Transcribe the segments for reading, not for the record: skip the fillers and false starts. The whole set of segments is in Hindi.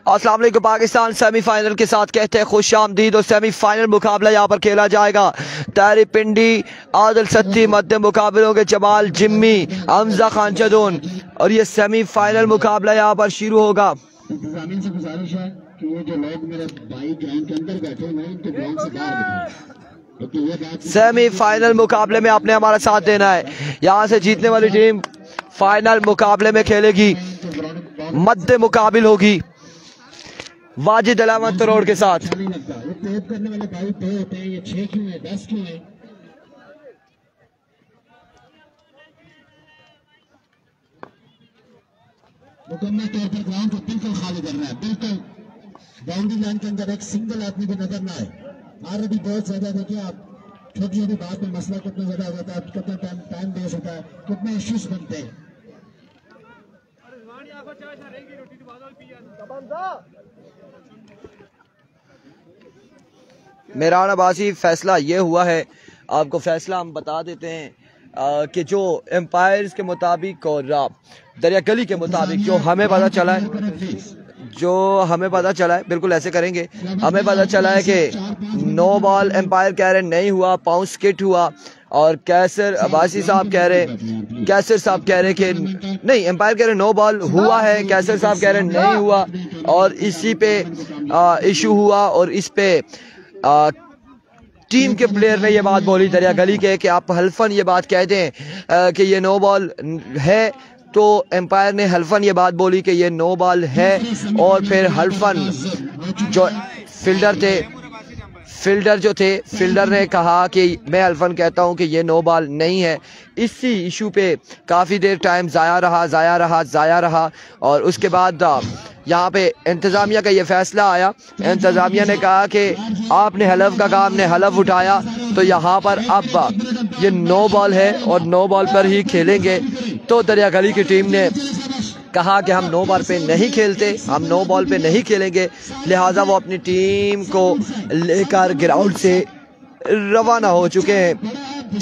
अस्सलाम वालेकुम पाकिस्तान सेमीफाइनल के साथ कहते हैं खुश आमदीद। और सेमीफाइनल मुकाबला यहाँ पर खेला जाएगा। तारी पिंडी आदिल सत्ती मध्य मुकाबलों के जमाल जिम्मी हमजा खान जदून। और ये सेमीफाइनल मुकाबला यहाँ पर शुरू होगा। इंतजामिया से गुजारिश है कि ये जो लोग मेरे भाई ग्राउंड के अंदर बैठे हुए हैं इनको ग्राउंड से बाहर बिठाएं। सेमीफाइनल मुकाबले में आपने हमारा साथ देना है। यहाँ से जीतने वाली टीम फाइनल मुकाबले में खेलेगी। मध्य मुकाबिल होगी वाजिद 11 करोड़ के साथ। करने वाले भाई दो होते हैं, ये 6 क्यों है 10 क्यों है? मुकम्मल तौर पर ग्राउंड को बिल्कुल खाली करना है। बिल्कुल बाउंड्री लाइन के अंदर एक सिंगल आदमी को नजर ना आए। ऑलरेडी बहुत ज्यादा देखिए आप छोटी छोटी बात में मसला कितना ज्यादा हो जाता है, कितना टाइम वेस्ट होता है, कितने इश्यूज बनते हैं। मेहरान अब्बासी फैसला ये हुआ है, आपको फैसला हम बता देते हैं कि जो एम्पायर्स के मुताबिक और दरिया गली के मुताबिक जो हमें पता चला है बिल्कुल ऐसे करेंगे। हमें पता चला है कि नो बॉल एम्पायर कह रहे नहीं हुआ, पाउंड स्किट हुआ। और कैसर अब्बासी साहब कह रहे, कैसर साहब कह रहे कि नहीं, एम्पायर कह रहे नो बॉल हुआ है, कैसर साहब कह रहे नहीं हुआ। और इसी पे इशू हुआ और इस पे टीम के प्लेयर ने ये बात बोली दरिया गली के कि आप हल्फन ये बात कह दें कि ये नो बॉल है। तो एम्पायर ने हल्फन ये बात बोली कि ये नो बॉल है। और फिर हल्फन जो फील्डर ने कहा कि मैं हल्फन कहता हूं कि ये नो बॉल नहीं है। इसी इशू पे काफ़ी देर टाइम ज़ाया रहा। और उसके बाद यहाँ पे इंतज़ामिया का ये फैसला आया। इंतज़ामिया ने कहा कि आपने हलफ का कहा, हमने हलफ उठाया, तो यहाँ पर अब ये नो बॉल है और नो बॉल पर ही खेलेंगे। तो दरिया गली की टीम ने कहा कि हम नो बॉल पे नहीं खेलते, हम नो बॉल पे नहीं खेलेंगे। लिहाजा वो अपनी टीम को लेकर ग्राउंड से रवाना हो चुके हैं।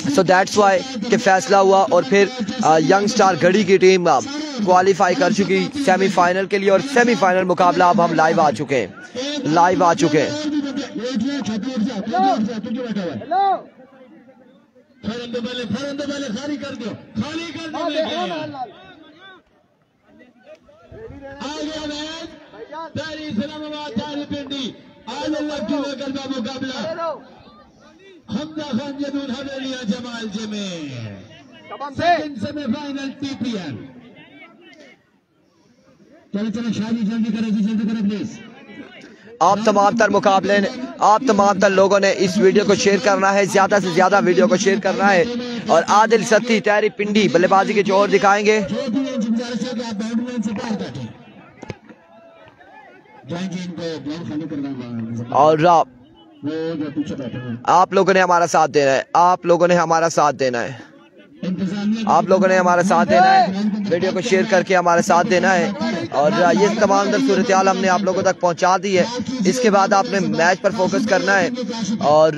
सो दैट्स वाई कि फैसला हुआ। और फिर यंग स्टार गढ़ी की टीम क्वालिफाई कर चुकी सेमीफाइनल के लिए। और सेमीफाइनल मुकाबला अब हम लाइव आ चुके हैं। Hamza Khan Jadoon Haveliya Jamal Jimmy second semifinal TPL. चलो शादी जल्दी करें प्लीज। आप तमाम तर लोगों ने इस वीडियो को शेयर करना है, ज्यादा से ज्यादा वीडियो को शेयर करना है। और आदिल सत्ती तारी पिंडी बल्लेबाजी के जोर दिखाएंगे। और आप लोगों ने हमारा साथ देना है, आप लोगों ने हमारा साथ देना है, वीडियो को शेयर करके हमारे साथ देना है। और ये तमाम सूरत हाल हमने आप लोगों तक पहुंचा दी है। इसके बाद आपने मैच पर फोकस करना है और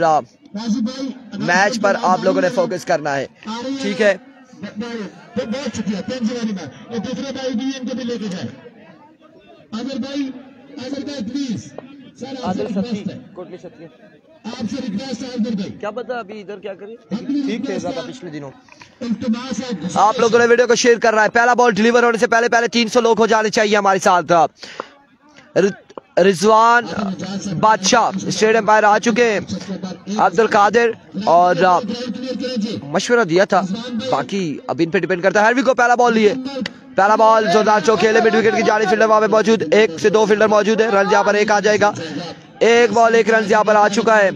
मैच पर आप लोगों ने फोकस करना है, ठीक है। आपसे रिक्वेस्ट है आदिल भाई, क्या पता अभी इधर क्या करें, ठीक खेल रहा था पिछले दिनों। आप लोगों ने वीडियो को शेयर करना है। पहला बॉल डिलीवर होने से पहले 300 लोग हो जाने चाहिए हमारे साथ। रिजवान बादशाह स्टेट एम्पायर आ चुके हैं, अब्दुल कादिर और मशवरा दिया था, बाकी अब इन पे डिपेंड करता है। हरवी को पहला बॉल लिए, पहला बॉल जोरदार चौक खेले, मिड विकेट की जानी फील्डर वहां पे मौजूद, 1 से 2 फील्डर मौजूद है। रन यहाँ पर 1 आ जाएगा, 1 बॉल 1 रन यहाँ पर आ चुका है।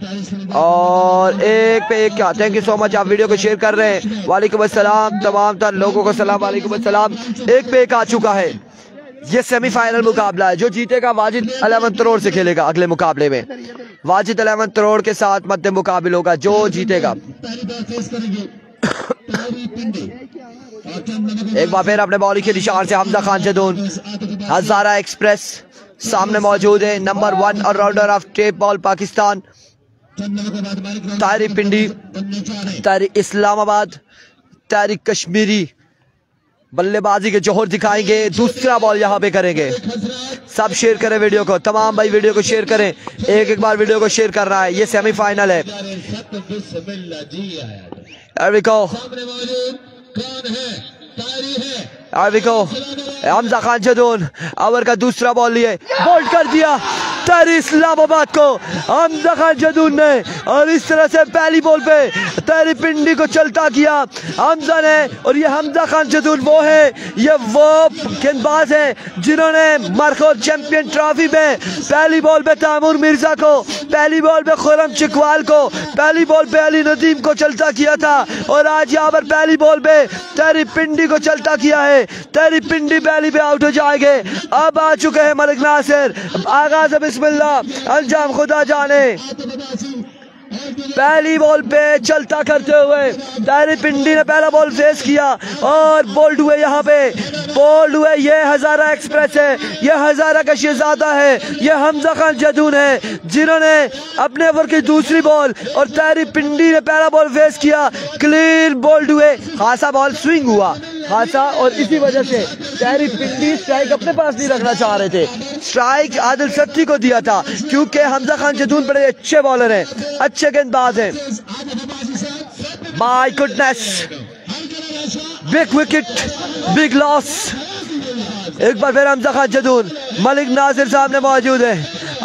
और 1 पे 1 क्या, थैंक यू सो मच, आप वीडियो को शेयर कर रहे हैं। वालेकुम अस्सलाम, तमाम तर लोगों को सलाम, वालेकुम अस्सलाम। 1 पे 1 आ चुका है। ये सेमीफाइनल मुकाबला है, जो जीतेगा वाजिद 11 करोड़ से खेलेगा। अगले मुकाबले में वाजिद 11 करोड़ के साथ मध्य मुकाबिल होगा, जो जीतेगा। एक बार फिर अपने बॉलिंग के निशान से हमजा खान जदून, हजारा एक्सप्रेस सामने मौजूद है। Number 1 allrounder of tape ball Pakistan, Tari Pindi, तारी इस्लामाबाद, तारी कश्मीरी बल्लेबाजी के जोहर दिखाएंगे। दूसरा बॉल यहाँ पे करेंगे। सब शेयर करें वीडियो को, तमाम भाई वीडियो को शेयर करें, एक बार वीडियो को शेयर कर रहा है। ये सेमीफाइनल है। हमजा खान जदून ओवर का दूसरा बॉल लिए बोल्ड कर दिया तारी इस्लामाबाद को हमजा खान जदून ने, और इस तरह से पहली बॉल पे तारी पिंडी को चलता किया हमजा ने। और ये हमजा खान जदून वो है, ये वो गेंदबाज है जिन्होंने मरकज चैंपियन ट्रॉफी में पहली बॉल पे तैमूर मिर्जा को, पहली बॉल पे खुरम चिकवाल को, पहली बॉल पे अली नदीम को चलता किया था, और आज यहाँ पर पहली बॉल पे तारी पिंडी को चलता किया है। तारी पिंडी पहली पे आउट हो जाएंगे। अब आ चुके हैं मलिक नासिर। आगाज बिस्मिल्लाह, अंजाम खुदा जाने। पहली बॉल पे चलता करते हुए तारी पिंडी ने पहला बॉल फेस किया और बोल्ड हुए। यहाँ पे बोल्ड हुए, ये हजारा एक्सप्रेस है, ये हजारा का शहजादा है, ये हमजा खान जदून है जिन्होंने अपने ओवर की दूसरी बॉल और तारी पिंडी ने पहला बॉल फेस किया, क्लीन बोल्ड हुए। खासा बॉल स्विंग हुआ खासा, और इसी वजह से तारी पिंडी स्ट्राइक अपने पास नहीं रखना चाह रहे थे। स्ट्राइक आदिल सत्ती को दिया था क्योंकि हमजा खान जदून बड़े अच्छे बॉलर हैं, अच्छे गेंदबाज हैं। My goodness, big wicket, big loss. एक बार फिर हमजा खान जदून, मलिक नासिर सामने मौजूद है।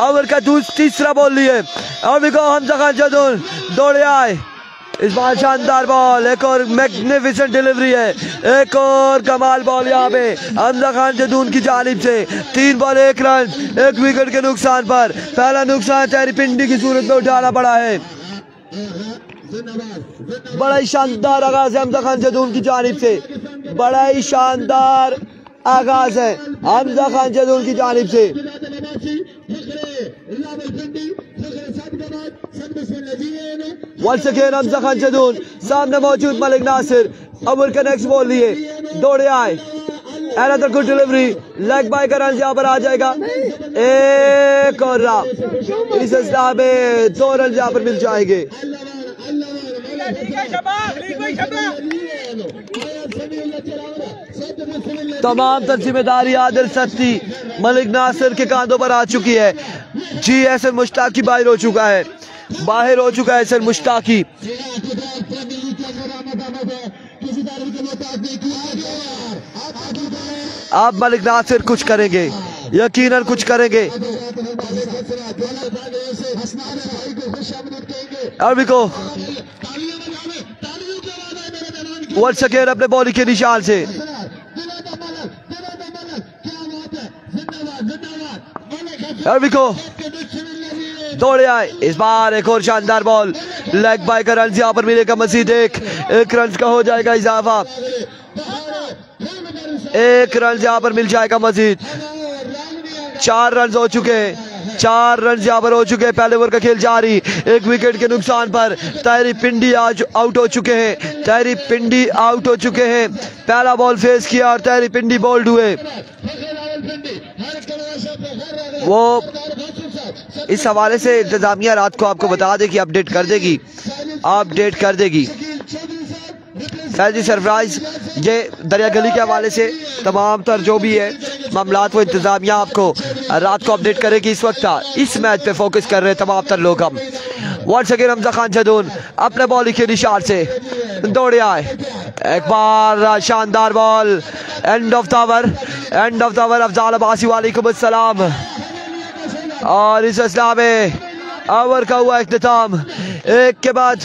ओवर का तीसरा बॉल लिए और देखो हमजा खान जदून दौड़े आए। इस बार शानदार बॉल, एक और मैग्निफिसेंट डिलीवरी है, एक और कमाल बॉल यहाँ पे हमजा खान जदून की जानिब से। 3 बॉल 1 रन, 1 विकेट के नुकसान पर पहला नुकसान तारी पिंडी की सूरत में उठाना पड़ा है। बड़ा ही शानदार आगाज है हमजा खान जदून की जानिब से, बड़ा ही शानदार आगाज है हमजा खान जदून की जानिब से। वंस अगेन हमजा खान जदून सामने मौजूद मलिक नासिर। ओवर का नेक्स्ट बॉल लिए दौड़े आए। Another good delivery, leg bye का रन यहाँ पर आ जाएगा। एक और इस हिसाब में 2 रन यहाँ पर मिल जाएंगे। तमाम तर जिम्मेदारी आदिल सत्ती मलिक नासिर के कांधों पर आ चुकी है। जी एहसन मुश्ताकी बाहर हो चुका है, बाहर हो चुका है एहसन मुश्ताकी। अब मलिक नासिर कुछ करेंगे, यकीनन कुछ करेंगे। अभी को वंस अगेन अपने बॉलिंग के निशान से अभी को दौड़े आए। इस बार एक और शानदार बॉल, लेग बाय का रन यहाँ पर मिलेगा मजीद। एक रन का हो जाएगा इजाफा, 1 रन यहाँ पर मिल जाएगा मजीद। 4 रन हो चुके हैं, 4 रन यहाँ पर हो चुके हैं। पहले ओवर का खेल जारी, 1 विकेट के नुकसान पर तारी पिंडी आज आउट हो चुके हैं। तारी पिंडी आउट हो चुके हैं। पहला बॉल फेस किया और तारी पिंडी बोल्ड हुए। वो इस हवाले से इंतजामिया रात को आपको बता दे कि अपडेट कर देगी, अपडेट कर देगी। फैजी सरफराज ये दरिया गली के हवाले से तमाम तर जो भी है मामलात वो इंतजामिया आपको रात को अपडेट करेगी। इस वक्त इस मैच पे फोकस कर रहे हैं तमाम तर लोग हम। वंस अगेन हमजा खान जदून अपने बॉलिंग के निशान से दौड़े आए। एक बार शानदार ball, end of the over, end of the over. Afzal Abbasi वालेकुम अस्सलाम। और इस असला में ओवर का हुआ इख्तिताम। एक के बाद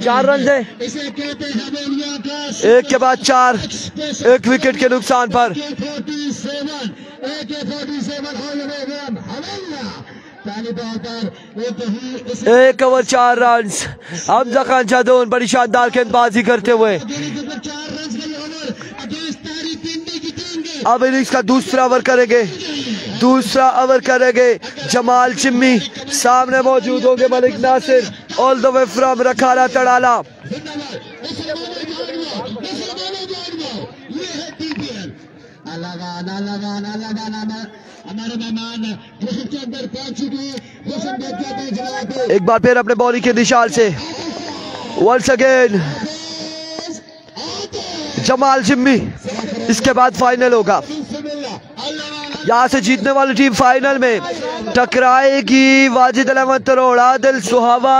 4 रन है, एक के बाद 4, 1 विकेट के नुकसान पर। एक ओवर 4 रन। हमजा खान जदून बड़ी शानदार गेंदबाजी करते हुए अब इनिंग्स का दूसरा ओवर करेंगे, दूसरा ओवर करेंगे। जमाल चिम्मी सामने मौजूद होंगे Malik Nasir all the way from Rakhala Tarala. एक बार फिर अपने बॉलिंग के निशान से वंस अगेन जमाल जिम्मी, इसके बाद फाइनल होगा। यहाँ से जीतने वाली टीम फाइनल में टकराएगी वाजिद अहमद तरोड़, आदिल सुहावा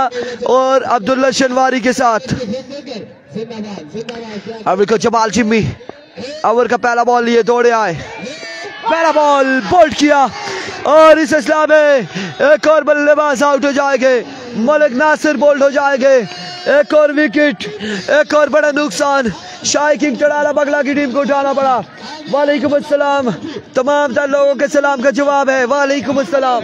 और अब्दुल्ला शनवारी के साथ। अब देखो जमाल जिम्मी ओवर का पहला बॉल लिए दौड़े आए, पहला बॉल बोल्ड किया और इस इस्लाम में एक और बल्लेबाज आउट हो जाएंगे। मलिक नासिर बोल्ड हो जाएंगे, एक और विकेट, एक और बड़ा नुकसान शाही किंग टड़ाला बगला की टीम को उठाना पड़ा। वालेकुम अस्सलाम, तमाम तर लोगों के सलाम का जवाब है वालेकुम अस्सलाम।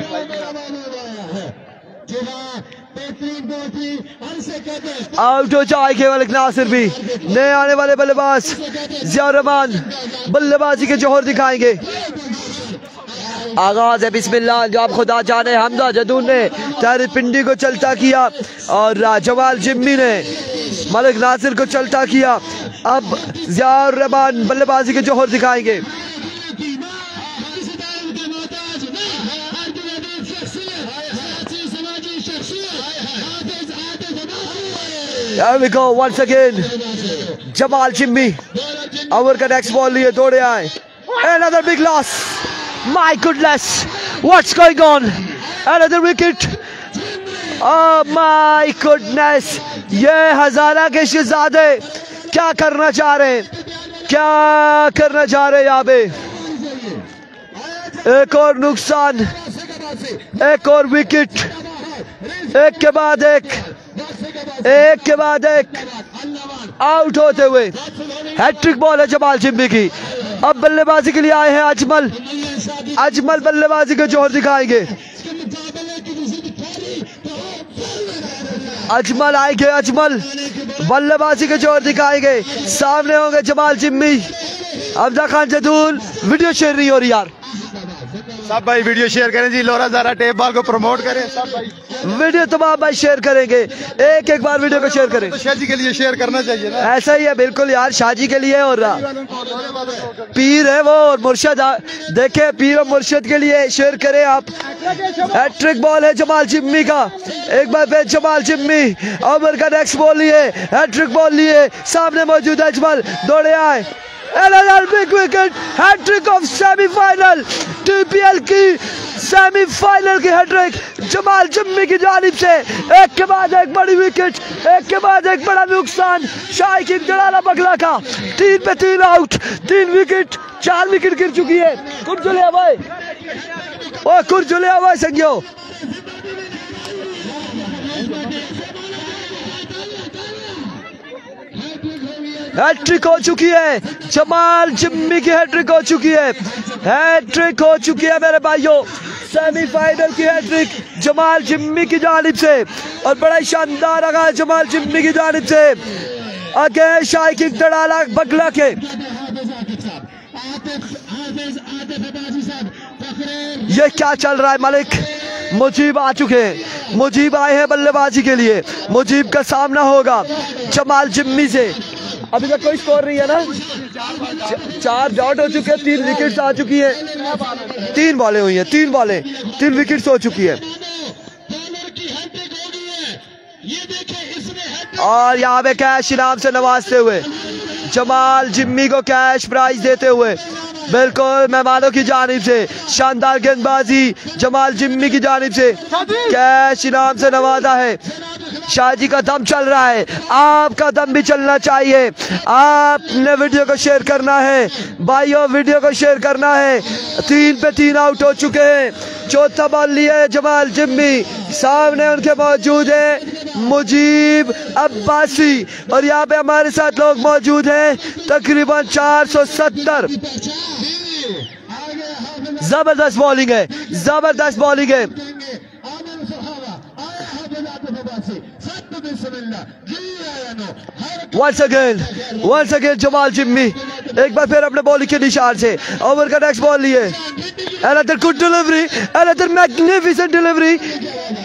आउट हो जाएंगे मलिक नासिर भी। नए आने वाले बल्लेबाज जिया रहमान बल्लेबाजी के जोहर दिखाएंगे। आगाज है बिस्मिल्लाह, जो आप खुदा जाने हमजा जदून ने तारिक पिंडी को चलता किया और जमाल जिम्मी ने मलिक नासिर को चलता किया। अब जिया रहमान बल्लेबाजी के जोहर दिखाएंगे। Here we go once again. Jamal Jimmy over का नेक्स्ट बॉल लिए दौड़े आए। Another big loss. My goodness, what's going on? Another wicket. Oh my goodness. ये हजारा के शहजादे क्या करना चाह रहे हैं, क्या करना चाह रहे हैं यहाँ पे। एक और नुकसान, एक और विकेट, एक के बाद एक, एक के बाद एक आउट होते हुए। हैट्रिक बॉल है जमाल जिम्मी की। अब बल्लेबाजी के लिए आए हैं अजमल। अजमल बल्लेबाजी के जोर दिखाएंगे। अजमल आएंगे, अजमल बल्लेबाजी के जोर दिखाएंगे। सामने होंगे जमाल जिम्मी। अब्दा खान जदून वीडियो शेयर नहीं हो रही यार, सब भाई वीडियो शेयर करें जी। लोरा ज़ारा टेप बॉल को प्रमोट करें सब भाई। वीडियो तमाम भाई शेयर करेंगे, एक एक बार वीडियो को शेयर करें। तो शाहजी के लिए शेयर करना चाहिए ना। ऐसा ही है बिल्कुल यार, शाहजी के लिए और पीर है वो और मुर्शद, देखे पीर और मुर्शद के लिए शेयर करें आप। हैट्रिक बॉल है जमाल जिम्मी का। एक बार फिर जमाल जिम्मी ओवर का नेक्स्ट बॉल लिए, हैट्रिक बॉल लिए। सामने मौजूद है अजमल, दौड़े आए। Big wicket, hattrick of semifinal, TPL की सेमीफाइनल की हैट्रिक जमाल जिम्मी की जानिब से। एक के बाद एक बड़ी विकेट, एक के बाद एक बड़ा नुकसान शाही किंग टड़ाला बगला का। 3 पे 3 आउट, 3 विकेट, 4 विकेट गिर चुकी है। कुरजुले भाई, ओ कुरजुले भाई संगियो। हैट्रिक हो चुकी है जमाल जिम्मी की, हैट्रिक हो चुकी है, हैट्रिक हो चुकी है मेरे भाइयों। सेमीफाइनल की हैट्रिक जमाल जिम्मी की जानिब से और बड़ा शानदार आगाज जमाल जिम्मी की जानिब से आगे शाही किंग टड़ाला बगला के। ये क्या चल रहा है मलिक? मुजीब आ चुके हैं, मुजीब आए हैं बल्लेबाजी के लिए। मुजीब का सामना होगा जमाल जिम्मी से। अभी तक कोई स्कोर नहीं है ना, 4 डॉट हो चुके हैं, 3 विकेट्स आ चुकी है, 3 बॉलें हुई हैं, 3 बॉलें, 3 विकेट्स हो चुकी है। और यहाँ पे कैश इनाम से नवाजते हुए जमाल जिम्मी को कैश प्राइज देते हुए बिल्कुल मेहमानों की जानिब से शानदार गेंदबाजी जमाल जिम्मी की जानिब से कैश इनाम से नवाजा है। शाहजी का दम चल रहा है, आपका दम भी चलना चाहिए। आपने वीडियो को शेयर करना है भाइयों, वीडियो को शेयर करना है। 3 पे 3 आउट हो चुके हैं। चौथा बॉल लिए जमाल जिम्मी, सामने उनके मौजूद है मुजीब अब्बासी और यहाँ पे हमारे साथ लोग मौजूद हैं तकरीबन 470। जबरदस्त बॉलिंग है, जबरदस्त बॉलिंग है। once again जमाल जिम्मी एक बार फिर अपने बॉलिंग के निशान से ओवर का नेक्स्ट बॉल लिए। another good delivery, another magnificent delivery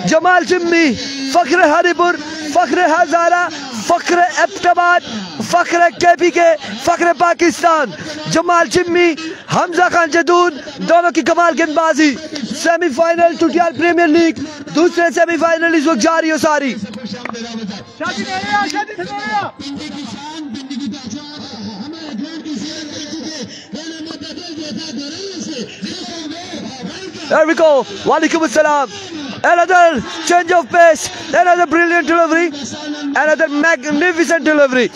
Jamal Jimmy. फख्र हरिपुर, फख्र हजारा, फख्र एबटाबाद, फख्र केपीके, फख्र पाकिस्तान जमाल जिम्मी, हमजा खान जदून दोनों की कमाल गेंदबाजी। सेमीफाइनल टूटियाल प्रीमियर लीग, दूसरे सेमीफाइनल इस वक्त जारी हो सारी। There we go. Walaikum assalam. Another change of pace. Another brilliant delivery. Another magnificent delivery.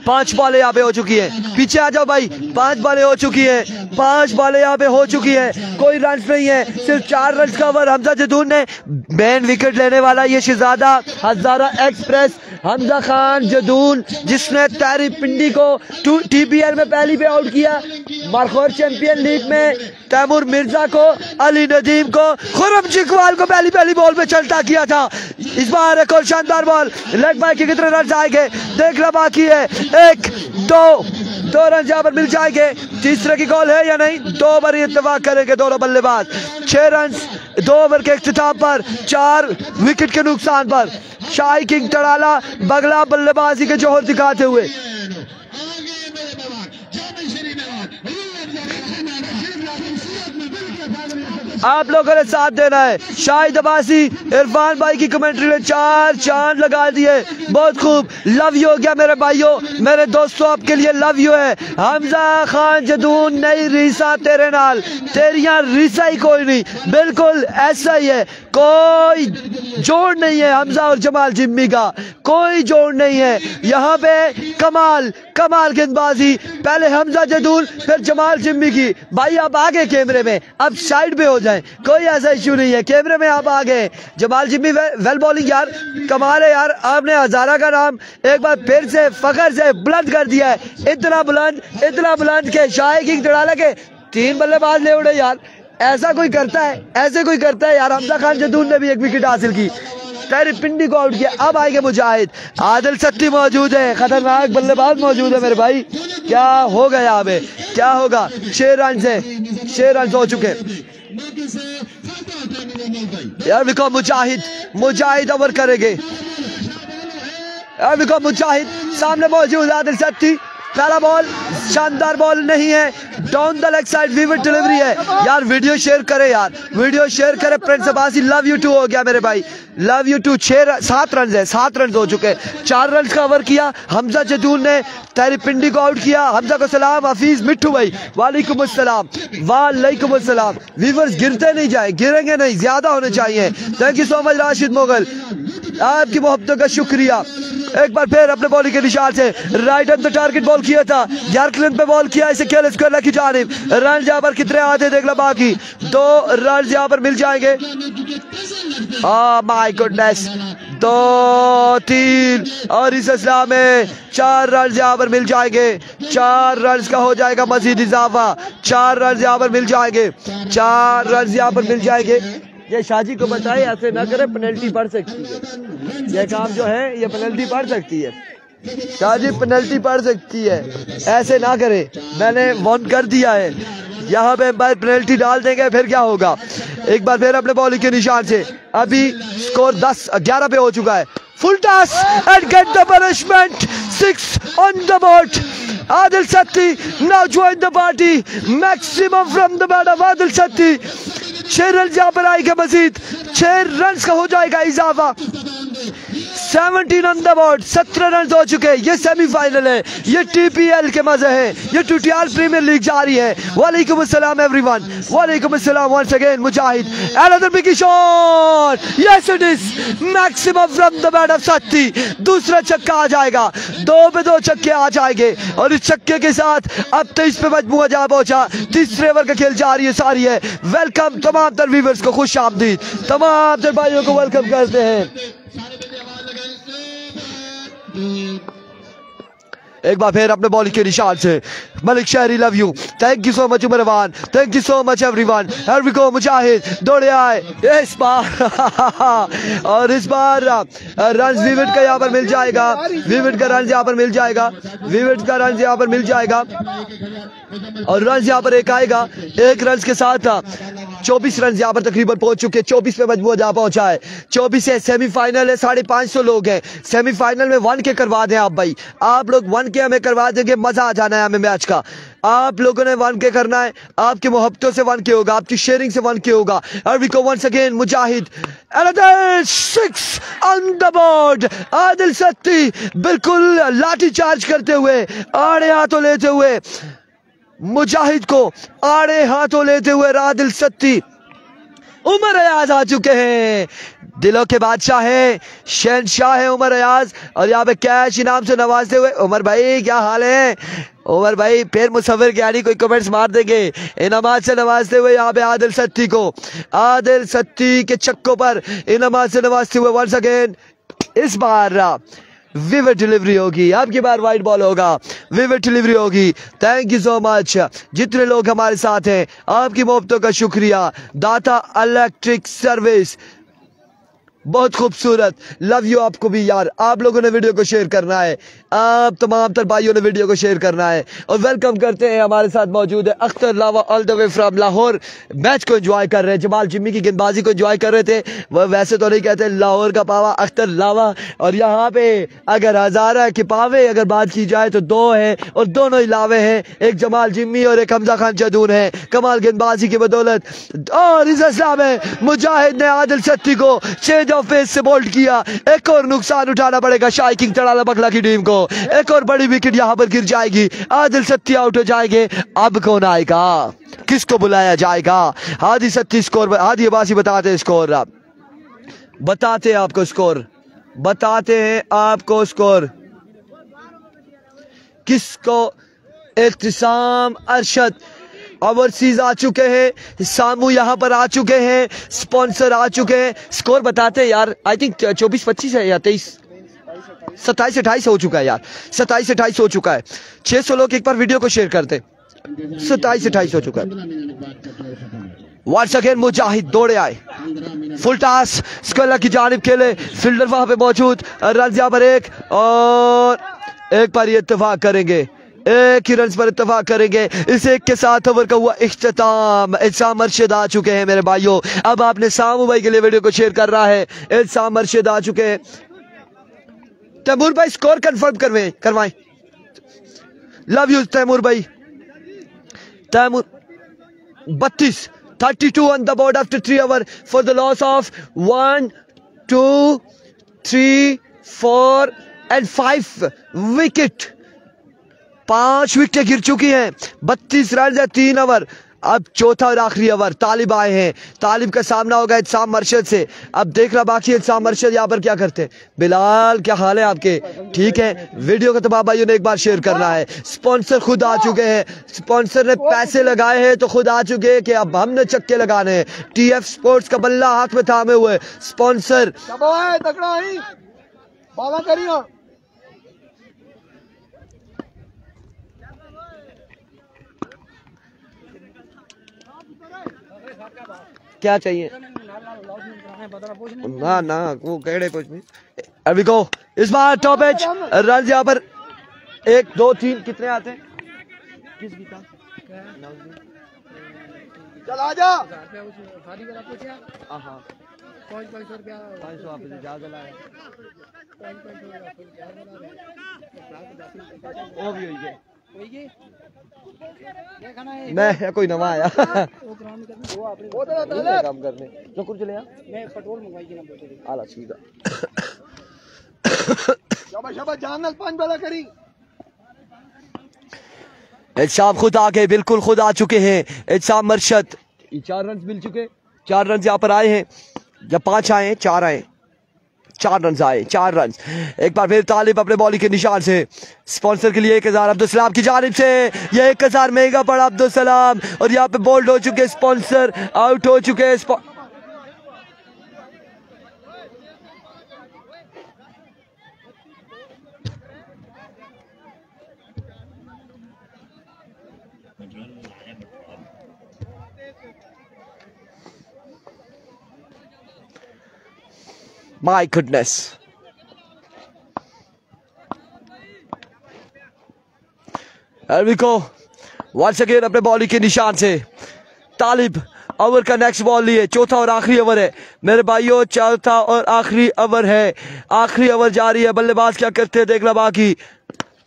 5 बॉलें यहाँ पे हो चुकी है। पीछे आ जाओ भाई। 5 बॉलें हो चुकी है। 5 बॉलें यहाँ पे हो चुकी है। कोई रन नहीं है, सिर्फ 4 रन का ओवर हमजा जदून ने। मेन विकेट लेने वाला ये शहजादा हजारा एक्सप्रेस हमजा खान जदून, जिसने तारी पिंडी को TPL में पहली पे आउट किया, मरखौर चैंपियन लीग में तैमूर मिर्जा को, अली नदीम को, खुरम चिकवाल को पहली बॉल पे चलता किया था। इस बार एक और शानदार बॉल, लेग बाय के कितने रन आएंगे देखना बाकी है। 1 2 रन यहाँ पर मिल जाएंगे। तीसरे की कॉल है या नहीं? 2 ओवर इत्तेफाक करेंगे दोनों बल्लेबाज। 6 रन 2 ओवर के इख्तिताम पर, 4 विकेट के नुकसान पर शाही किंग टड़ाला बगला बल्लेबाजी के जोहर दिखाते हुए। आप लोगों ने साथ देना है। शाहिद अब्बासी इरफान भाई की कमेंट्री में 4 चांद लगा दिए। बहुत खूब, लव यू हो गया मेरे भाइयों, मेरे दोस्तों, आपके लिए लव यू है। हमजा खान जदून नहीं रीसा तेरे नाल, तेरियां रीसा ही कोई नहीं, बिल्कुल ऐसा ही है। कोई जोड़ नहीं है हमजा और जमाल जिम्मी का, कोई जोड़ नहीं है यहाँ पे। कमाल गेंदबाजी, पहले हमजा जदून फिर जमाल जिम्मी की। भाई आप आगे कैमरे में, अब साइड पे हो जाए, कोई ऐसा इश्यू नहीं है, कैमरे में आप आ गए। जमाल जिम्मी वेल बॉलिंग यार, कमाल है यार। आपने हजारा का नाम एक बार फिर से फखर से बुलंद कर दिया है। इतना बुलंद के शाही किंग टड़ाला के 3 बल्लेबाज ले उड़े यार। ऐसा कोई करता है यार। हमजा खान जदून ने भी 1 विकेट हासिल की, तारी पिंडी को आउट किया। अब आएंगे मुजाहिद, आदिल सत्ती मौजूद है, खतरनाक बल्लेबाज मौजूद है मेरे भाई। क्या होगा यहाँ पे, क्या होगा? 6 रन हो चुके यार। विको मुजाहिद ओवर करेंगे यार। विको मुजाहिद सामने मौजूद, आदिल सत्ती, पहला बॉल शानदार बॉल नहीं है, down the leg side vivid delivery है यार। वीडियो शेयर करे यार, वीडियो शेयर करे। Prince Abbasi love you too हो गया मेरे भाई, लव यू टू। 7 रन है, 7 रन हो चुके। 4 रन का ओवर किया हमजा जदून ने, तारी पिंडी को आउट किया। हमजा को सलाम। हफीज मिट्टू भाई वालेकुम अस्सलाम। व्यूअर्स गिरते नहीं जाए, गिरेंगे नहीं, ज्यादा होने चाहिए। Thank you so much Rashid Mughal, आपकी मोहब्बतों का शुक्रिया। एक बार फिर अपने बॉलिंग के निशान से right on the target ball किया था, यार्करैंड पे बॉल किया, इसे खेल स्क्वायर की जानिब। रन यहाँ पर कितने आते देख लो, बाकी 2 रन यहाँ पर मिल जाएंगे। माय गुडनेस, 2 3 और इस असला में 4 रन यहाँ पर मिल जाएंगे। 4 रन का हो जाएगा मजीद इजाफा। 4 रन यहाँ पर मिल जाएंगे, 4 रन यहाँ पर मिल जाएंगे। ये शाजी को बताए ऐसे ना करे, पेनल्टी पड़ सकती है। ये काम जो है ये पेनल्टी पड़ सकती है, शाजी पेनल्टी पड़ सकती है, ऐसे ना करे। मैंने वार्न कर दिया है, यहाँ पे भाई पेनल्टी डाल देंगे फिर क्या होगा। एक बार फिर अपने बॉलिंग के निशान से, अभी स्कोर 10-11 पे हो चुका है। Full toss and get the punishment, 6 on the board. Adil Satti now join the party, maximum from the bat of Adil Satti. 6 run यहाँ पर आएगा मजीद, 6 रन का हो जाएगा इजाफा। 17 ऑन द बोर्ड, 17 रन हो चुके। ये सेमीफाइनल है, ये TPL के मजे हैं, ये टूटियाल प्रीमियर लीग जारी है। वालेकुम अस्सलाम एवरीवन, वालेकुम अस्सलाम once again. Mujahid another big shot, yes it is, maximum from the bat of Satti. दूसरा छक्का आ जाएगा, 2 पे 2 छक्के आ जाएंगे और इस छक्के के साथ अब 23 पे मजमूआ जा पहुंचा। तीसरे ओवर का खेल जारी है, सारी है। वेलकम तमाम तर व्यूअर्स को, खुश आमदीद तमाम तर भाइयों को वेलकम करते हैं। एक बार फिर अपने बॉलिंग के निशान से Malik Shahri love you, thank you so much Umarwan, thank you so much everyone. Here we go, Mujahid दौड़े आए इस बार और इस बार रन विविड का यहाँ पर मिल जाएगा, विविड का रन यहाँ पर मिल जाएगा, विविड का रन यहाँ पर मिल जाएगा और रन यहाँ पर एक आएगा। 1 रन के साथ 24 रन यहाँ पर तकरीबन पहुंच चुके। 24 पे मजमूआ जहाँ पहुंचा है। 24 है, सेमीफाइनल है, 550 लोग हैं। सेमीफाइनल में 1K करवा दें आप भाई, आप लोग 1K हमें करवा देंगे, मजा आ जाना है हमें मैच का। आप लोगों ने 1K करना है, आपकी मोहब्बतों से 1K होगा, आपकी शेयरिंग से 1K होगा। और we go once again, Mujahid another 6 on the board. Adil Satti बिल्कुल लाठी चार्ज करते हुए, आड़े हाथों लेते हुए मुजाहिद को आड़े हाथों लेते हुए आदिल सत्ती। उमर अयाज आ चुके हैं, दिलों के बादशाह है, शहनशाह है उमर अयाज, और यहाँ पे कैश इनाम से नवाजते हुए। उमर भाई क्या हाल है? उमर भाई फिर मुसव्विर ज्ञानी कोई कमेंट्स मार देंगे। इनामात से नवाजते हुए यहाँ पे आदिल सत्ती को, आदिल सत्ती के चक्कों पर इनामात से नवाजते हुए वंस अगेन। इस बार विविड डिलीवरी होगी, अब की बार वाइट बॉल होगा, विविड डिलीवरी होगी। थैंक यू सो मच जितने लोग हमारे साथ हैं, आपकी मोहब्बतों का शुक्रिया। दाता इलेक्ट्रिक सर्विस बहुत खूबसूरत, लव यू आपको भी यार। आप लोगों ने वीडियो को शेयर करना है, आप तमाम तर भाइयों ने वीडियो को शेयर करना है। और वेलकम करते हैं, हमारे साथ मौजूद है Akhtar Lava all the way from Lahore. Match को एंजॉय कर रहे हैं, जमाल जिम्मी की गेंदबाजी को एंजॉय कर रहे थे। वह वैसे तो नहीं कहते लाहौर का पावा अख्तर लावा, और यहाँ पे अगर हजारा के पावे अगर बात की जाए तो दो है, और दोनों ही लावे हैं, एक जमाल जिम्मी और एक हमजा खान जदून है। कमाल गेंदबाजी की बदौलत और इस इस्लाम है, मुजाहिद ने आदिल सत्ती को चेंज ऑफ पेस से बोल्ड किया। एक और नुकसान उठाना पड़ेगा शाही किंग तड़ाला बकला की टीम को। एक और बड़ी विकेट यहां पर गिर जाएगी, आदिल सत्ती आउट हो जाएंगे। अब कौन आएगा, किसको बुलाया जाएगा? हादी सत्ती स्कोर, हादी अब्बासी बताते स्कोर, बताते आपको स्कोर, बताते हैं आपको स्कोर किसको। इत्तिसाम अरशद ओवरसीज आ चुके हैं, सामू यहाँ पर आ चुके हैं, स्पॉन्सर आ चुके हैं। स्कोर बताते हैं यार, आई थिंक 24-25 है या 23, 27-28 हो चुका है यार, 27-28 हो चुका है। 600 लोग एक बार वीडियो को शेयर करते, 27-28 हो चुका है। वंस अगेन मुजाहिद दौड़े आए, फुल टास स्क्वायर की जानिब खेले, फील्डर वहां पे मौजूद, रन यहाँ पर एक, और एक बार ये इत्तेफाक करेंगे, एक ही रन पर इत्तेफाक करेंगे। इस एक के साथ ओवर का हुआ इख्तिताम। इल्साम अरशद आ चुके हैं मेरे भाइयों, अब आपने सामू भाई के लिए वीडियो को शेयर कर रहा है। इल्साम अरशद आ चुके हैं। तैमूर भाई स्कोर कंफर्म करवाएं, लव यू तैमूर भाई। Taimur 32 on the board after 3 overs for the loss of 1, 2, 3, 4 and 5 wicket. 5 विकेटें गिर चुकी हैं, 32 रन है 3 ओवर। अब चौथा और आखिरी ओवर, तालिब आए हैं, तालिब का सामना होगा इल्साम अरशद से। अब देखना बाकी है इल्साम अरशद यहाँ पर क्या करते हैं। बिलाल क्या हाल है आपके? ठीक है, वीडियो को तमाम भाइयों ने एक बार शेयर करना है। स्पॉन्सर खुद आ चुके हैं, स्पॉन्सर ने पैसे लगाए हैं तो खुद आ चुके हैं कि अब हमने चक्के लगाने हैं। TF स्पोर्ट्स का बल्ला हाथ में थामे हुए स्पॉन्सर। क्या चाहिए ना ना वो कहे कुछ नहीं। अभी को इस बार टॉप एज रन यहाँ पर 1, 2, 3 कितने आते हैं? चल आजा। हाँ 500 रुपया मैं कोई नवा आया काम करने जो कुछ चले मैं पेट्रोल मंगवाई आला सीधा शाबाश जानल 5 वाला करी। इल्साम खुद आ गए, बिल्कुल खुद आ चुके हैं। इल्साम अरशद 4 रन मिल चुके, 4 रन यहाँ पर आए हैं, जब 5 आए 4 आए, 4 रन आए, 4 रन। एक बार फिर तालिब अपने बॉलिंग के निशान से स्पॉन्सर के लिए 1000 अब्दुल सलाम की जानिब से, ये 1000 महंगा पड़ा अब्दुल सलाम, और यहाँ पे बोल्ड हो चुके स्पॉन्सर, आउट हो चुके My goodness. Here we go. Once again अपने बॉलिंग के निशान से तालिब ओवर का नेक्स्ट बॉल लिए। चौथा और आखिरी ओवर है मेरे भाइयों, चौथा और आखिरी ओवर है, आखिरी ओवर जारी है। बल्लेबाज क्या करते हैं देखना बाकी।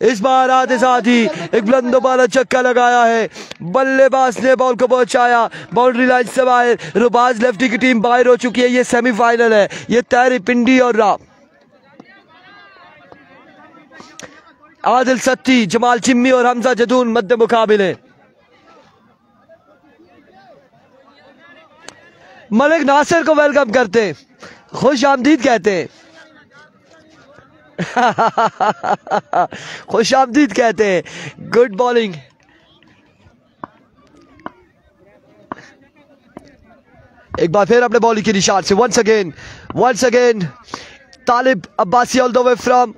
इस बार आते साथ ही एक बुलंद वाला चक्का लगाया है, बल्लेबाज ने बॉल को पहुंचाया बाउंड्री लाइन से बाहर। रुबाज लेफ्टी की टीम बाहर हो चुकी है, ये सेमीफाइनल है, ये तैरी पिंडी और आदिल सत्ती, जमाल चिम्मी और हमजा जदून मध्य मुकाबले। मलिक नासिर को वेलकम करते हैं, खुश आमदीद कहते हैं। खुश आमदीद कहते हैं। Good bowling. एक बार फिर अपने बॉलिंग के निशान से once again Talib Abbasi all the way from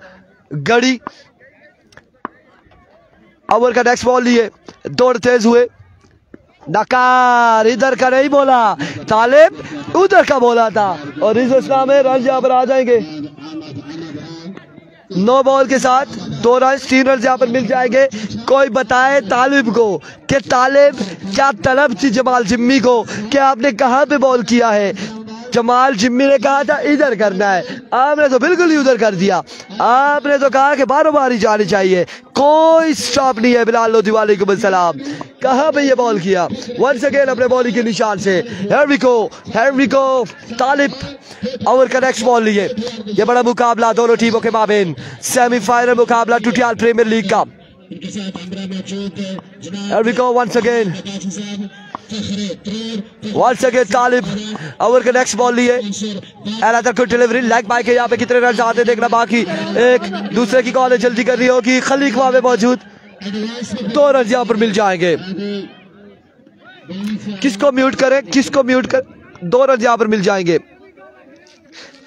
Garhi. Over का नेक्स्ट बॉल लिए, दौड़ तेज हुए, नकार, इधर का नहीं बोला तालिब, उधर का बोला था और इस इस्लाम में रन यहाँ पर आ जाएंगे। 9 बॉल के साथ 2 रन, 3 रन यहाँ पर मिल जाएंगे। कोई बताए तालिब को कि तालिब क्या तलब थी जमाल जिम्मी को कि आपने कहाँ पे बॉल किया है। जमाल जिम्मी ने कहा था इधर करना है, आपने तो बिल्कुल ही उधर कर दिया। आपने तो कहा कि बारो बारी जानी चाहिए, कोई स्टॉप नहीं है। बिलाल लोधी वालेकुम अस्सलाम, कहाँ पे ये बॉल किया। वंस अगेन अपने बॉलिंग के निशान से here we go Talib over का नेक्स्ट बॉल लिए। ये बड़ा मुकाबला दोनों टीमों के माबेन, सेमीफाइनल मुकाबला टूटियाल प्रीमियर लीग का। here we go once again Talib over का नेक्स्ट बॉल लिए। डिलीवरी लेग बाय के, यहाँ पे कितने रन आते देखना बाकी। एक दूसरे की कॉल जल्दी कर रही होगी, खलीक वहां पे मौजूद, 2 रन यहाँ पर मिल जाएंगे। किसको म्यूट करें, 2 रन यहाँ पर मिल जाएंगे।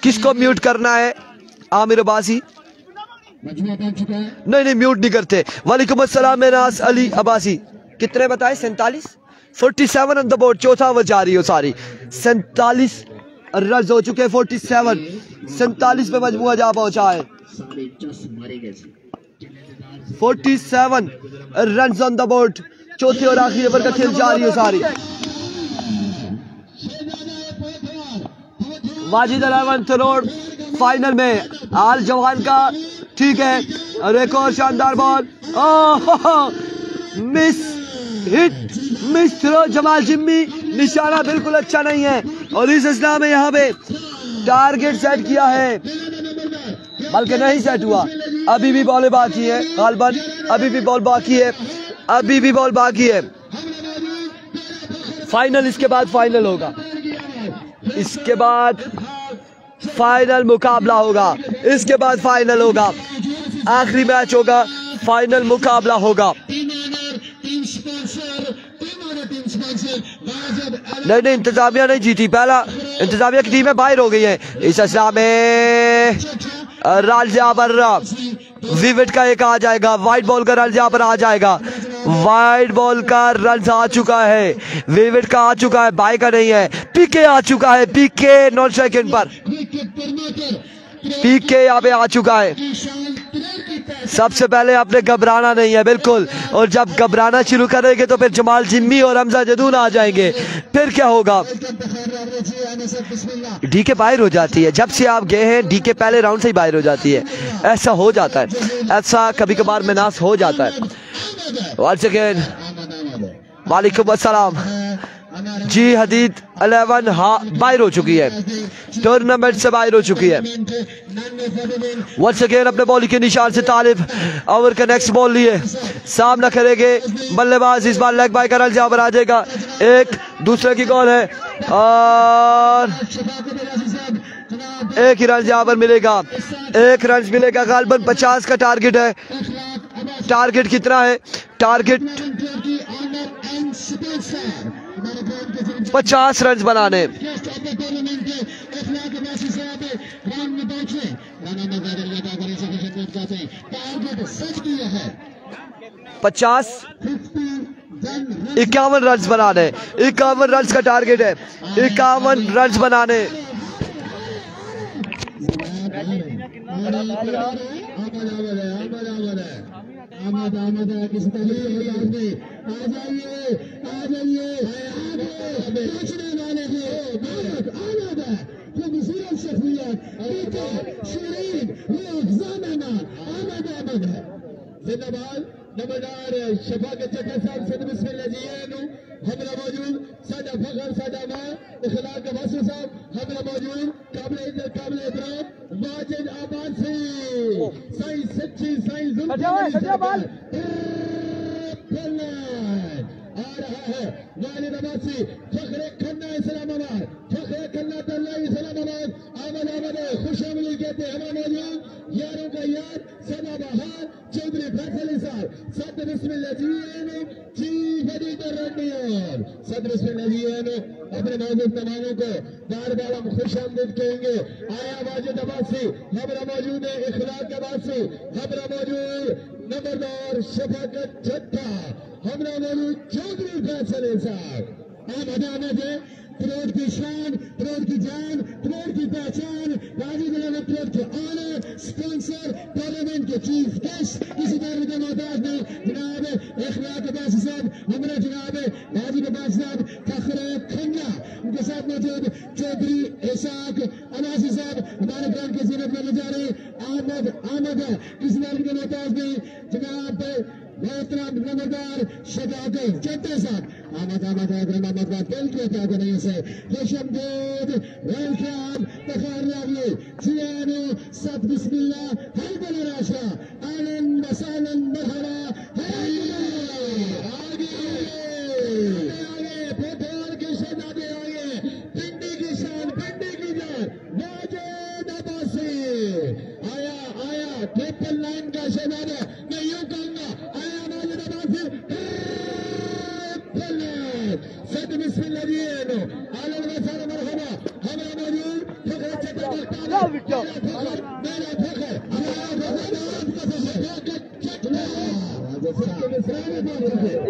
किसको म्यूट करना है? आमिर अब्बासी नहीं म्यूट नहीं करते। वालेकुम अस्सलाम मेनास अली अब्बासी। कितने बताए? 47 ऑन द बोर्ड, चौथा ओवर जारी हो सारी। 47 रन हो चुके हैं। 47 पे मजमूआ जा पहुंचा है। 47 रन ऑन द बोर्ड, चौथे और आखिरी ओवर का खेल जारी हो सारी। वाजिद अल रोड फाइनल में आल जवान का, ठीक है, और एक और शानदार ball, miss throw Jamal Jimmy, निशाना बिल्कुल अच्छा नहीं है और इस असला में यहाँ पे टारगेट सेट किया है बल्कि नहीं सेट हुआ। अभी भी बॉल बाकी है गालबन, अभी भी बॉल बाकी है। फाइनल, इसके बाद फाइनल होगा, इसके बाद फाइनल मुकाबला होगा, इसके बाद फाइनल होगा, आखिरी मैच होगा, फाइनल मुकाबला होगा। नहीं इंतजामिया नहीं जीती, पहला इंतजामिया की टीमें बाहर हो गई है। इस असला में रन यहाँ पर विविट का एक आ जाएगा, वाइट बॉल का रन यहाँ पर आ जाएगा। वाइट बॉल का रन आ चुका है, विविट का आ चुका है, बाई का नहीं है। पीके आ चुका है, पीके नॉन सेकंड पर, पीके यहाँ पे आ चुका है। सबसे पहले आपने घबराना नहीं है बिल्कुल, और जब घबराना शुरू करेंगे तो फिर जमाल जिम्मी और हमजा जदून आ जाएंगे, फिर क्या होगा। डीके बाहर हो जाती है, जब से आप गए हैं डीके पहले राउंड से ही बाहर हो जाती है, ऐसा हो जाता है, ऐसा कभी कभार मिनास हो जाता है। वंस अगेन वालेकुम अस्सलाम जी। हदीद 11 बाहर हो चुकी है, टूर्नामेंट से बाहर हो चुकी है। वंस अगेन अपने बॉलिंग के निशान से तालिब ओवर का नेक्स्ट बॉल लिए, सामना करेंगे बल्लेबाज, इस बार लेग बाय का रन जहाँ पर आ जाएगा। एक दूसरे की कॉल है और एक ही रन यहाँ पर मिलेगा, एक रन मिलेगा। गालबन 50 का टारगेट है। टारगेट कितना है? टारगेट 50 रन बनाने। 50 51 रन बनाने, 51 रन का टारगेट है, 51 रन बनाने। नंबरदार शफाकत चक्कर साहब से बिस्मिल्लाह जी हमरा मौजूद साडा फखर साडा मां इखलाक का वासिफ साहब हमरा मौजूद काबिल इज्जत काबिल एहतराम वाजिद अब्बासी साईं सच्ची साईं जुल्फिकार आ रहा है वाजिद अब्बासी फखरे खन्ना इस्लामाबाद। अपने मौजूद मेहमानों को बार बार हम खुश आमदीद कहेंगे। आया वाजिद अब्बासी हमारा मौजूद है, इखलाक अब्बासी हमारा मौजूद, नंबरदार शफाकत छठा हमारा मौजूद, चौधरी फैसल साहब। आप हटाने से प्रोड की शान, प्रोड की जान, प्रोड की पहचान, गाजी जिला प्रोड के ऑनर, स्पॉन्सर, पार्लियामेंट के चीफ गेस्ट, किसी तरह के मोहताज नहीं, जनाब इखलाक अब्बासी साहब, हमारे जनाब गाजी अब्बासी साहब, फखरे खन्ना, उनके साथ मौजूद चौधरी इसाक अब्बासी साहब, हमारे ग्राम के जीनत में जा रहे आमद है, किसी तरह के मोहताज नहीं, जनाब मोहतरम नंबरदार शफाकत चट्टा साहब, आमद दिल के ताकत नहीं से खुशमदीद वेलकम तखार लागली जियानो सब बिस्मिल्लाह हाय बला राशा आलन मसालन मरहबा आगे पठार के शहजादे आगे, पिंडी की शान, पिंडी की जान, वाजिद अब्बासी आया ट्रिपल लाइन का शहजादा, मैं यूं कहूंगा आया वाजिद अब्बासी सद बिस्मिल्लाह जी नो आलन वसाल मरहबा हमारा मौजूद फखर चट्टा मेरा फखर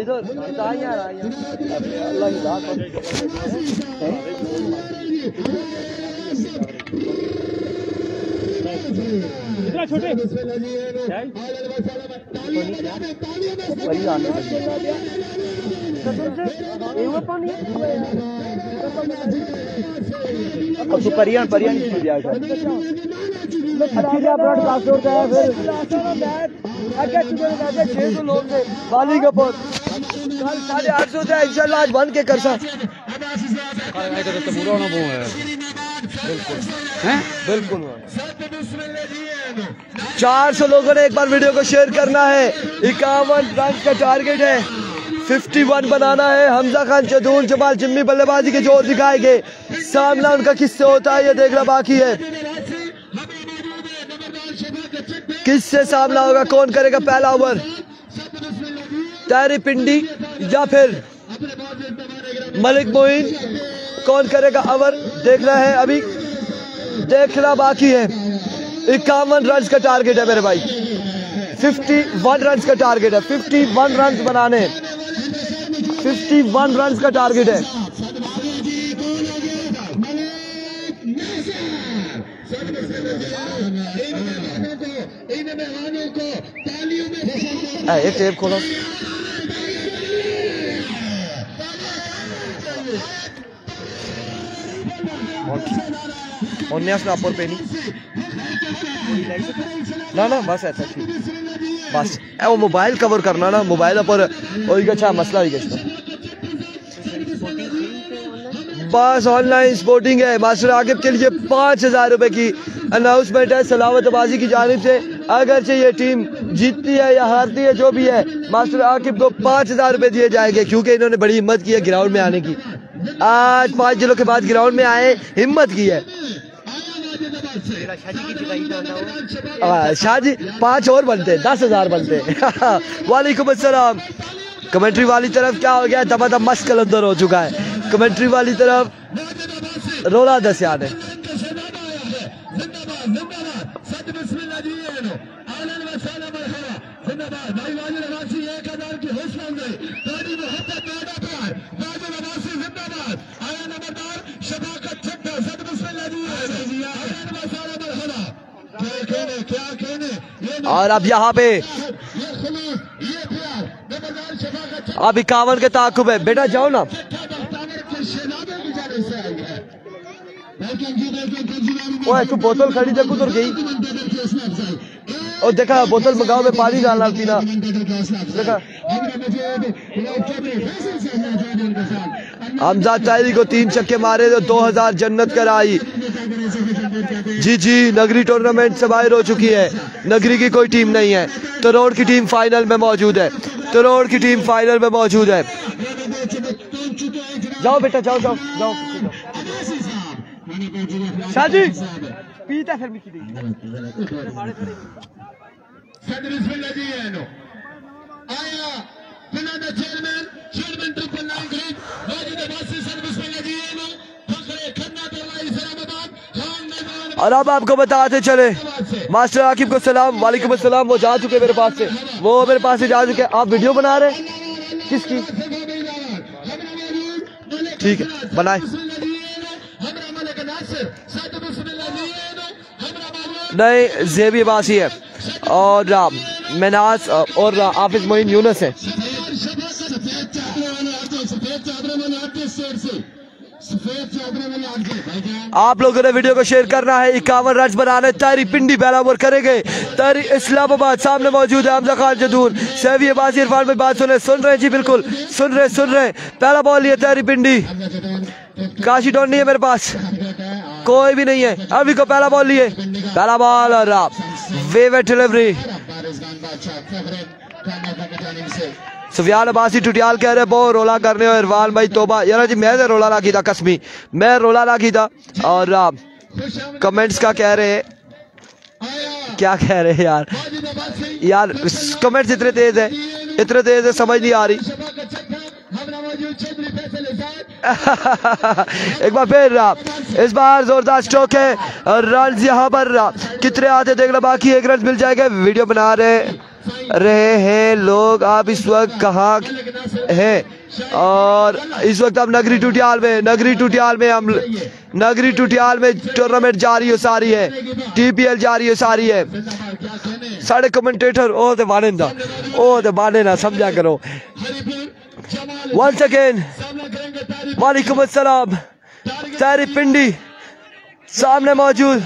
इधर बताइए अल्लाह की बात इतना छोटे अब तो परियां छूट जाएगा ब्रॉडकास्ट होता है फिर 600 लोग थे वाली कपूर कल 850 थे इंशाल्लाह आज बन के कर सा पूरा होना वो है बिल्कुल 400 लोगों ने एक बार वीडियो को शेयर करना है। 51 रन का टारगेट है, 51 बनाना है। हमजा खान, चदून, जमाल, जिम्मी बल्लेबाजी के जोर दिखाएंगे। सामना उनका किससे होता है ये देखना बाकी है। किससे सामना होगा, कौन करेगा पहला ओवर, तारी पिंडी या फिर मलिक मोइन, कौन करेगा ओवर देखना है, अभी देखना बाकी है। 51 रन का टारगेट है मेरे भाई, 51 रन का टारगेट है, 51 रन बनाने, 51 रन का टारगेट है। एक टेप खोलो, पे नहीं ना बस ऐसा ठीक बस वो मोबाइल कवर करना ना, मोबाइल पर अच्छा मसला ही बस ऑनलाइन स्पोर्टिंग है। मास्टर आकिब के लिए 5000 रुपए की अनाउंसमेंट है सलावत अब्बासी की जानिब से। अगरचे ये टीम जीतती है या हारती है जो भी है, मास्टर आकिब को 5000 रुपए दिए जाएंगे, क्योंकि इन्होंने बड़ी हिम्मत की है ग्राउंड में आने की। आज 5 दिनों के बाद ग्राउंड में आए, हिम्मत की है। शाहजी 5 और बनते, 10,000 बनते। वालेकुम अस्सलाम। कमेंट्री वाली तरफ क्या हो गया, दमादम मस्त कलंदर हो चुका है। कमेंट्री वाली तरफ रोला दस्यान है। और अब यहाँ पे अब 51 के ताकुब है। बेटा जाओ ना, ओए तू बोतल खड़ी देखो तो गई, और देखा बोतल मंगाओ में पानी डालना पीना, देखा हमजा तायरी को 3 छक्के मारे तो 2000 जन्नत कराई। जी नगरी टूर्नामेंट से बाहर हो चुकी है। नगरी की कोई टीम नहीं है, तरोड़ की टीम फाइनल में मौजूद है। तरोड़ की टीम फाइनल में मौजूद है। जाओ बेटा जाओ जाओ जाओ शादी पीता फिर मिकी दी और अब आपको बताते चले मास्टर आकिब को सलाम, वालेकुम अस्सलाम। वो जा चुके मेरे पास से, वो मेरे पास से जा चुके। आप वीडियो बना रहे हैं किसकी? ठीक है, बनाए। नहीं, ज़ेबी अब्बासी है और मनास और हाफिज मोइन यूनुस है। आप लोगों ने वीडियो को शेयर करना है। 51 रन बनाने तारी पिंडी पहला ओवर करेंगे। तारी इस्लामाबाद सामने मौजूद है हमजा खान जदूर, सैफी अब्बासी, इरफान में बात सुन रहे जी, बिल्कुल सुन रहे। पहला बॉल लिया तारी पिंडी, काशी डॉन नहीं है मेरे पास, कोई भी नहीं है। अभी को पहला बॉल लिए, पहला बॉल और वेवेट डिलीवरी। सुफियान अब्बासी टुटियाल कह रहे बहुत रोला करने हो इरफान भाई, तोबा यार जी, मैं रोला ना की था, कसमी मैं रोला ना की था। और कमेंट्स का कह रहे हैं, क्या कह रहे हैं यार कमेंट्स इतने तेज है समझ नहीं आ रही। एक बार फिर इस बार जोरदार स्ट्रोक है और रन यहाँ पर कितने आते देखना बाकी, 1 रन मिल जाएगा। वीडियो बना रहे हैं लोग, आप इस वक्त कहाँ हैं? और इस वक्त हम नगरी टुटियाल में टूर्नामेंट जारी हो सारी है, TPL जारी हो सारी है। साढ़े कमेंटेटर ओ ते माने ना समझा करो। वंस अगेन वालेकुम अस्सलाम, तारी पिंडी सामने मौजूद,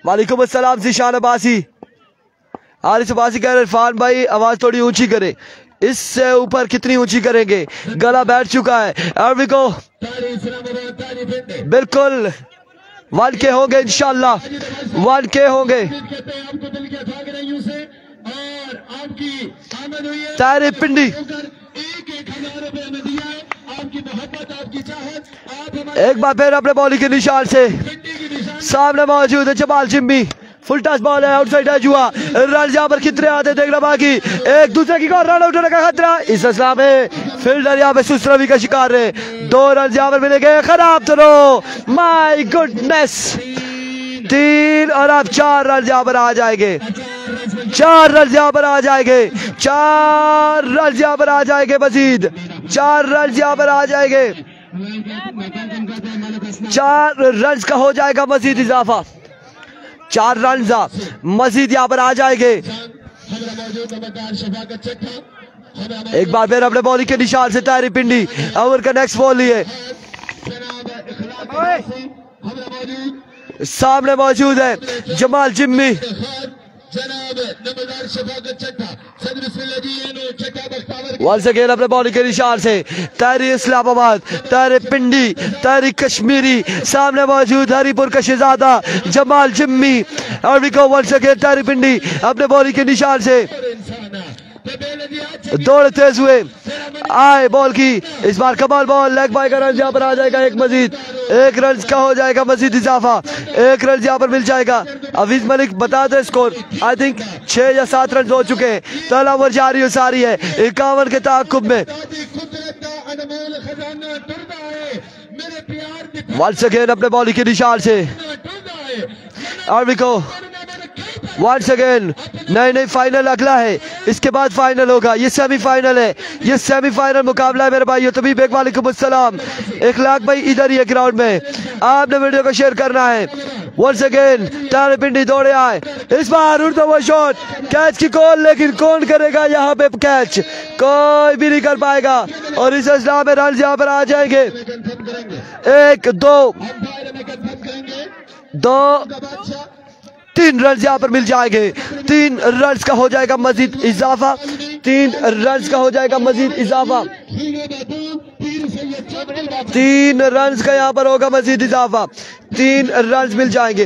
वालेकुम अस्सलाम ज़ीशान अब्बासी। हारिस अब्बासी कह रहे इरफान भाई आवाज थोड़ी ऊंची करे, इससे ऊपर कितनी ऊंची करेंगे, गला बैठ चुका है। अरवी को बिल्कुल 1K होंगे इंशाल्लाह, 1K होंगे। तारी पिंडी एक बार फिर अपने बॉलिंग के निशान से सामने मौजूद है Jamal Jimmy, full touch ball है, आउटसाइड है जुआ। रन यहाँ पर कितने आते देखना बाकी, एक दूसरे की रन आउट होने का खतरा। इस असला में फील्डर यहाँ पे सुस्त रवि का शिकार है। 2 रन यहाँ पर मिलेंगे, खराब थ्रो, माय गुडनेस। 3 और अब 4 रन यहाँ पर आ जाएंगे, 4 रन यहाँ पर आ जाएंगे, 4 रन यहाँ पर आ जाएंगे, मजीद 4 रन यहाँ पर आ जाएंगे, 4 रन का हो जाएगा मजीद इजाफा, 4 रन मजीद यहाँ पर आ जाएंगे। एक बार फिर अपने बॉलिंग के निशान से तारी पिंडी ओवर का नेक्स्ट बॉल लिए, सामने मौजूद है जमाल जिम्मी। वंस अगेन अपने बॉलिंग के निशान से तारी इस्लामाबाद, तारी पिंडी, तारी कश्मीरी, सामने मौजूद हरीपुर का शहजादा जमाल जिम्मी। और भी को वंस अगेन तारी पिंडी अपने बॉलिंग के निशान से दौड़ तेज हुए, आए बॉल की, इस बार कमाल बॉल, लेग बाय का रन यहाँ पर आ जाएगा, एक मजीद 1 रन का हो जाएगा मजीद इजाफा, 1 रन यहाँ पर मिल जाएगा। अवीज मलिक बता दे स्कोर, आई थिंक 6 या 7 रन हो चुके हैं। पहला ओवर जारी हो सारी है 51 के ताकुब में। वंस अगेन अपने बॉलिंग के निशान से आर्मी को वंस अगेन, नहीं फाइनल अगला है, इसके बाद फाइनल होगा, ये सेमीफाइनल है, ये सेमीफाइनल मुकाबला है मेरे भाइयों। तभी बेग वालेकुम अस्सलाम, 1 लाख भाई इधर ही है ग्राउंड में, आपने वीडियो को शेयर करना है। वंस अगेन तारी पिंडी दौड़े आए, इस बार उड़ता हुआ शॉट, कैच की कॉल, लेकिन कौन करेगा यहाँ पे कैच, कोई भी नहीं कर पाएगा। और इस असला में रन यहाँ पर आ जाएंगे, 1 2 3 रन यहाँ पर मिल जाएंगे, 3 रन का हो जाएगा मजीद इजाफा, 3 रन का हो जाएगा मजीद इजाफा, 3 रन का यहाँ पर होगा मजीद इजाफा, 3 रन मिल जाएंगे,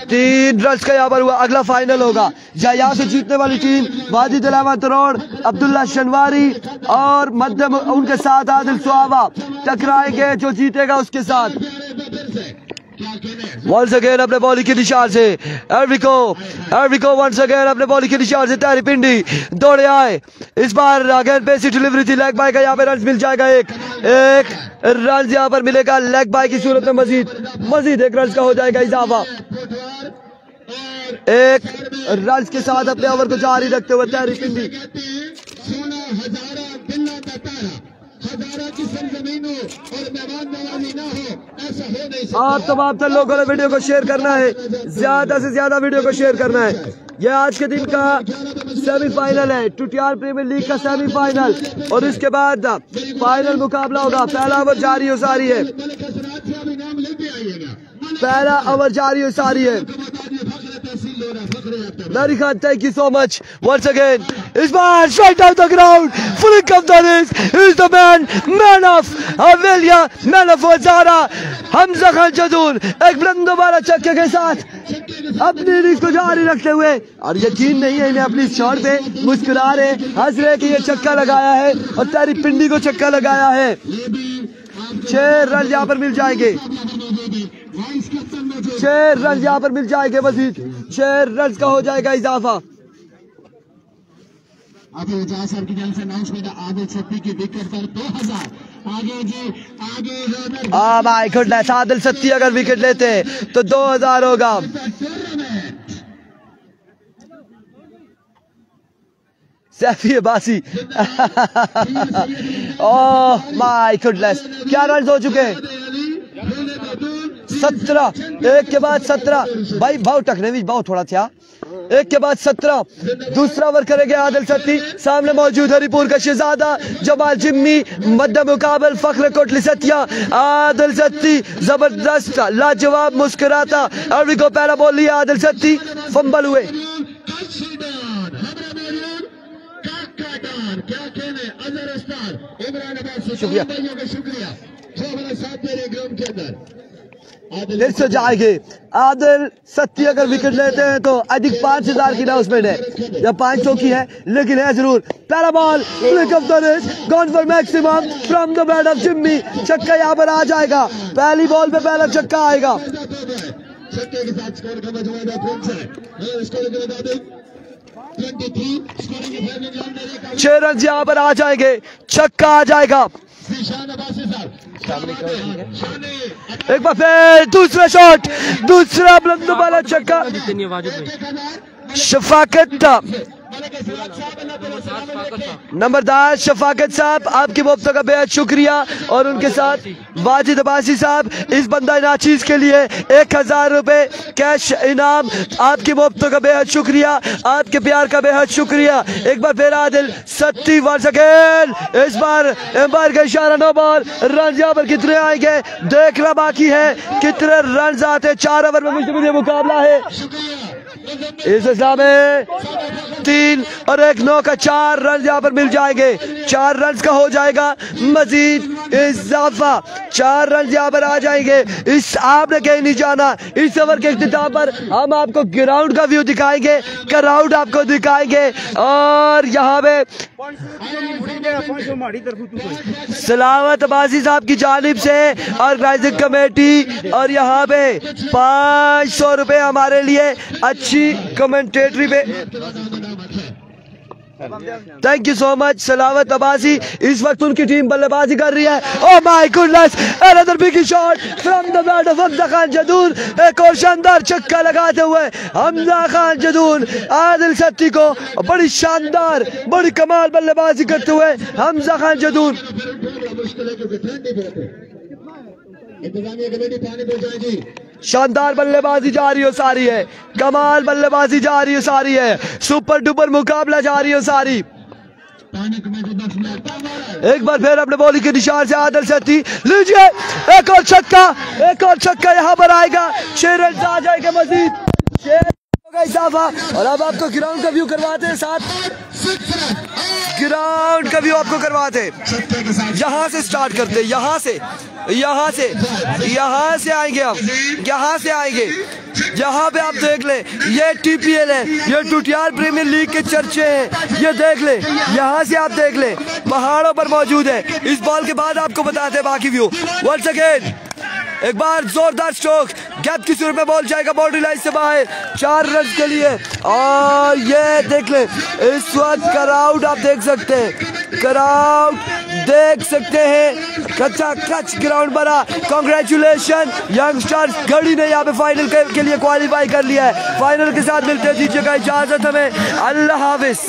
3 रन का यहाँ पर हुआ। अगला फाइनल होगा, यहाँ से जीतने वाली टीम वाजिद अलामा तरोड़, अब्दुल्ला शनवारी और मध्यम उनके साथ आदिल सुहावा टकराएंगे, जो जीतेगा उसके साथ वंस अगेन अपने बॉलिंग के निशान से एरविको वंस अगेन अपने बॉलिंग के निशान से तहरी पिंडी दौड़े आए। इस बार अगेन पेसी डिलीवरी थी, लेग बाय का यहाँ पे रन मिल जाएगा। एक रन यहाँ पर मिलेगा लेग बाय की सूरत में। मजीद एक रन का हो जाएगा इजाफा। एक रन के साथ अपने ओवर को जारी रखते हुए तहरी पिंडी। आप तमाम लोगों ने वीडियो को शेयर करना है, ज्यादा से ज्यादा वीडियो को शेयर करना है। यह आज के दिन का सेमीफाइनल है, टुटियाल प्रीमियर लीग का सेमीफाइनल, और इसके बाद फाइनल मुकाबला होगा। पहला ओवर जारी हो सारी है, पहला ओवर जारी हो सारी है। Nari Khan, thank you so much once again. Is back straight out the ground. Fully confident. He's the man of Avilia, man of Wazara. Hamza Khan Jadul एक बुलंद दोबारा छक्के के साथ अपनी इनिंग्स को जारी रखते हुए, और यकीन नहीं है इन्हें अपनी शॉट पे मुस्कुरा रहे, हंस रहे कि ये छक्का लगाया है और तहरी पिंडी को छक्का लगाया है। 6 रन यहाँ पर मिल जाएंगे, 6 रन यहाँ पर मिल जाएंगे। मजीद 6 रन का हो जाएगा इजाफा। आदिल की अनाउंसमेंट आदिल सत्ती की विकेट पर 2000 आगे जी आगे। माय गॉडनेस, आदिल सत्ती अगर विकेट लेते हैं तो 2000 होगा। सैफी बासी ओह माय गॉडनेस, क्या रन हो चुके हैं? 17, एक के बाद 17। भाई भाव टकने भी बहुत थोड़ा था। एक के बाद 17। दूसरा ओवर करेंगे आदिल सत्ती। सामने मौजूद हरिपुर का शहजादा जमाल जिम्मी, मध्य मुकाबल फख्र कोटली सतिया। आदिल सत्ती जबरदस्त लाजवाब मुस्कुराता। अरवी को पहला बॉल लिया आदिल सत्ती, फंबल हुए। शुक्रिया फिर से जाएंगे। आदिल सत्ती अगर विकेट लेते हैं तो अधिक 5000 की अनाउंसमेंट है, या 500 की है, लेकिन है जरूर। पहला ball gone for maximum from the bat of Jimmy. छक्का यहाँ पर आ जाएगा, पहली बॉल पे पहला छक्का आएगा। 6 रन यहाँ पर आ जाएंगे, छक्का आ जाएगा। एक बार फिर दूसरा शॉट, दूसरा बुलंद वाला छक्का। शफाकत नंबरदार शफाकत साहब, आपकी मुफ्त का बेहद शुक्रिया, और उनके साथ वाजिद अब्बासी साहब इस बंदा नाचीज के लिए 1000 रुपए कैश इनाम। आपकी मुफ्त का बेहद शुक्रिया, आपके प्यार का बेहद शुक्रिया। एक बार फिर आदिल सत्ती वंस अगेन। इस बार एम्पायर का इशारा, नो बॉल। रन यहाँ पर कितने आएंगे देखना बाकी है, कितने रन आते हैं। 4 ओवर में मुकाबला है। इस हिसाब में 3 और 1 9 का 4 रन यहाँ पर मिल जाएंगे। 4 रन का हो जाएगा मजीद इजाफा। 4 रन यहाँ पर आ जाएंगे। इस आपने कहीं नहीं जाना। इस ओवर के इख्तिताम पर हम आपको ग्राउंड का व्यू दिखाएंगे, क्राउड आपको दिखाएंगे, और यहाँ पे सलावत अब्बासी साहब की जानिब से ऑर्गेनाइजिंग कमेटी, और यहाँ पे 500 रुपए हमारे लिए अच्छी कमेंटेटरी पे। Thank you so much Salawat Abbasi. इस वक्त उनकी टीम बल्लेबाजी कर रही है। Oh my goodness, another big shot from the bat of Hamza Khan Jadoor. एक और शानदार छक्का लगाते हुए हमजा खान जदूर आदिल सत्ती को बड़ी शानदार, बड़ी कमाल बल्लेबाजी करते हुए हमजा खान जदूर। शानदार बल्लेबाजी जारी हो सारी है, कमाल बल्लेबाजी जारी हो सारी है, सुपर डुपर मुकाबला जारी हो सारी। एक बार फिर अपने बॉलिंग के निशान से आदिल सत्ती, लीजिए एक और छक्का, एक और छक्का यहाँ पर आएगा। 6 रन आ जाएगा मजीद, 6 होगा इजाफा। और अब आपको ग्राउंड का व्यू करवाते हैं, साथ ग्राउंड का व्यू आपको करवाते हैं। यहाँ से स्टार्ट करते हैं, यहाँ से आएंगे हम, यहाँ से आएंगे। यहाँ पे आप देख ले, ये TPL है, ये टुटियाल प्रीमियर लीग के चर्चे हैं। ये देख ले, यहाँ से आप देख ले, पहाड़ों पर मौजूद है। इस बॉल के बाद आपको बताते हैं बाकी व्यू। वंस अगेन एक बार जोरदार स्ट्रोक गैप की सूरत में बॉल जाएगा बाउंड्री लाइन से बाहर 4 रन के लिए। और ये देख ले इस वक्त क्राउड आप देख सकते हैं, क्राउड देख सकते हैं, कच्चा कच ग्राउंड बना। कांग्रेचुलेशन यंगस्टर्स, घड़ी ने यहाँ पे फाइनल के लिए क्वालिफाई कर लिया है। फाइनल के साथ मिलते हैं, दीजिएगा इजाजत हमें, अल्लाह हाफिज।